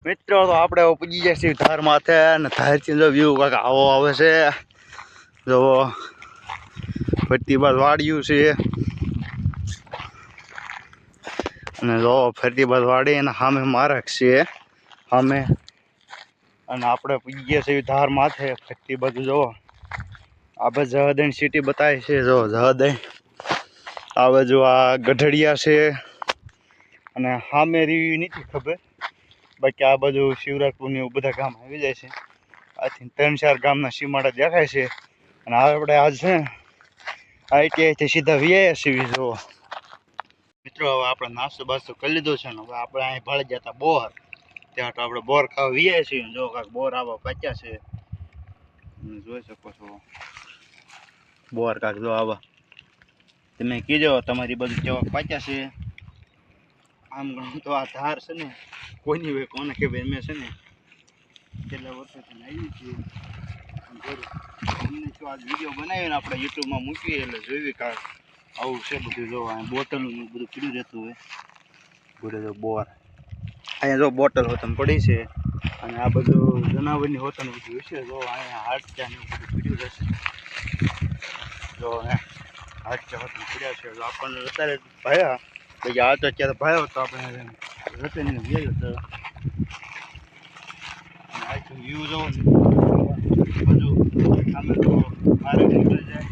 મિત્રો તો આપણે પૂજી જાય છીએ ધાર માથે અને ધારથી જો વ્યૂ કાંક આવો આવે છે. જો ફરતી બાદ વાડિયું છે અને જો ફરતી બાદ વાડી અને સામે મારક છે સામે. અને આપણે પૂજી ગયા છીએ ધાર માથે. ફરતી બાજુ જો આપણે જહદણ સિટી બતાવી છે. જો જહદણ આ બાજુ આ ગઢડિયા છે અને સામે રીવી નથી ખબર, બાકી આ બાજુ શિવરાજપુર ને એવું બધા ગામ આવી જાય છે. આથી 3-4 ગામના સીમાડા દેખાય છે. અને આપણે આજ છે ને આઈટીઆઈથી સીધા વીઆઈ સીવી. જો મિત્રો હવે આપણે નાસ્તો બાસ્તો કરી લીધો છે ને હવે આપણે અહીં ભાળી ગયા હતા બોર. ત્યાં તો આપણે બોર ખાવા વીઆઈ છીએ. જો કાંઈક બોર આવા પાક્યા છે, જોઈ શકો છો. બોર કાંક જો આવા તમે કીધો તમારી બાજુ કેવા પાક્યા છે. આમ ગણું તો આ ધાર છે ને કોઈની હોય કોને કે ભાઈ મેં છે ને કેટલા વર્ષોથી આવી છીએ. અમને જો આજ વિડીયો બનાવીને આપણે યુટ્યુબમાં મૂકીએ એટલે જોઈ કાંક આવું છે બધું. જો અહીંયા બોટલનું બધું પીડ્યું રહેતું હોય બધે. જો બોર અહીંયા જો બોટલ હોતન પડી છે અને આ બધું જનાવરની હોતન બધું હશે. જો અહીંયા હાડક્યા ને બધું પીડ્યું રહેશે. જો હાડક્યા હોતન પીડ્યા છે. જો આપણને અત્યારે ભાયા પછી આ તો અત્યારે ભાયો તો આપણે રતનને ગયો તો વ્યૂ જો બધું સામે તો મારે નીકળી જાય.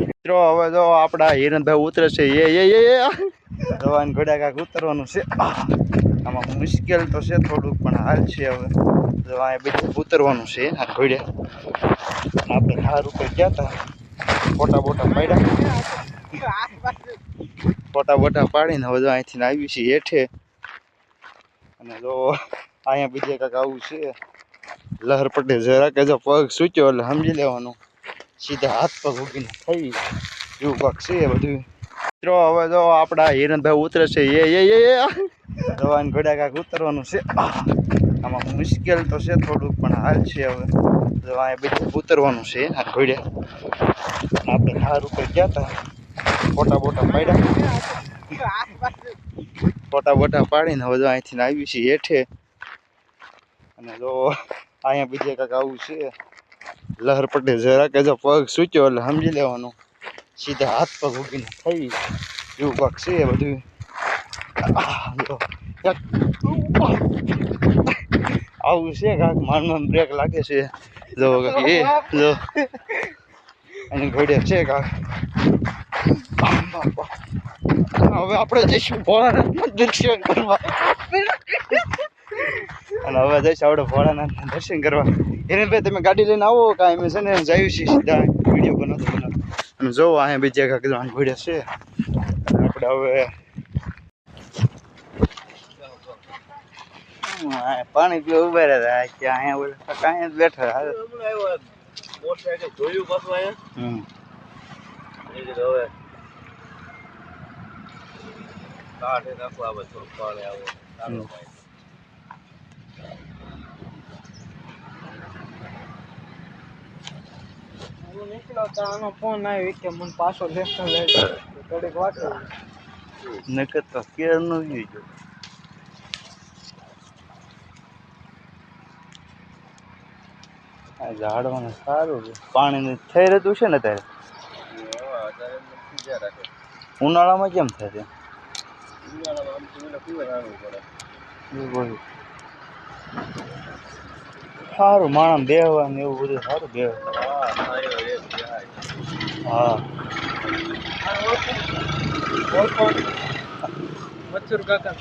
મિત્રો હવે જો આપણા હિરણભાઈ ઉતરે છે. જવાન ઘોડા કાંક ઉતરવાનું છે. આમાં મુશ્કેલ તો છે થોડુંક પણ હાલ છે. હવે જો અહીંયા બીજું ઉતરવાનું છે આ ઘોડે. આપણે ધાર ઉપર ગયા હતા, ફોટા બોટા પાડ્યા, ફોટા બોટા પાડીને હવે જો અહીંથી આવી છીએ હેઠે. અને જો અહીંયા બીજે કાંઈક આવું છે લહર પટે જરા કે જો પગ સૂચ્યો એટલે સમજી લેવાનું સીધા હાથ પગ ઉગીને થઈ એવું કાંક છે બધું. મિત્રો હવે જો આપણા હિરણભાઈ ઉતરે છે. જવાન ઘોડા કાંઈક ઉતરવાનું છે. આમાં મુશ્કેલ તો છે થોડુંક પણ હાલ છે. હવે જો અહીંયા બીજું ઉતરવાનું છે આ ઘોડે. આપણે ધાર ઉપર ગયા હતા, ફોટા બોટા પાડ્યા, ફોટા બોટા પાડીને હવે જો અહીંથી આવી છીએ હેઠે. અને જો અહીંયા બીજે કાંઈક આવું છે લહર પટે જરા કે જો પગ સૂચ્યો એટલે સમજી લેવાનું સીધા હાથ પગ ઉગીને થઈ એવું કાંક છે બધું. આવું છે કાંક માનમાં બ્રેક લાગે છે. જો એ જો અને ઘોડે છે કાંક. હવે આપણે જઈશું ભોળાનાથના દર્શન કરવા. અને હવે જઈશું આપણે ભોળાનાથના દર્શન કરવા. એને ભાઈ તમે ગાડી લઈને આવો કાંઈ અમે છે ને જઈએ છીએ સીધા વિડીયો બનાવતો. અને જોવો અહીંયા બીજા કાંઈક ઘોડે છે. આપણે હવે પાણી પીવા ઉભા રહ્યા કે અહીંયા બોલે કાંઈ જ બેઠા. મોટરસાઇકલ જોયું પાછું અહીંયા હવે કાઢે નાખવા આવે થોડું પાણી આવો. નીકળો તો આનો ફોન આવ્યો કે મને પાછો લેખતા લઈ થોડીક વાત નકર તો કેર નો ગયો. આ ઝાડવાનું સારું છે, પાણી થઈ રહેતું છે ને અત્યારે. ઉનાળામાં કેમ થાય છે? સારું માણસ બેહવાનું એવું બધું સારું બેહ. હા મચ્છર કાકા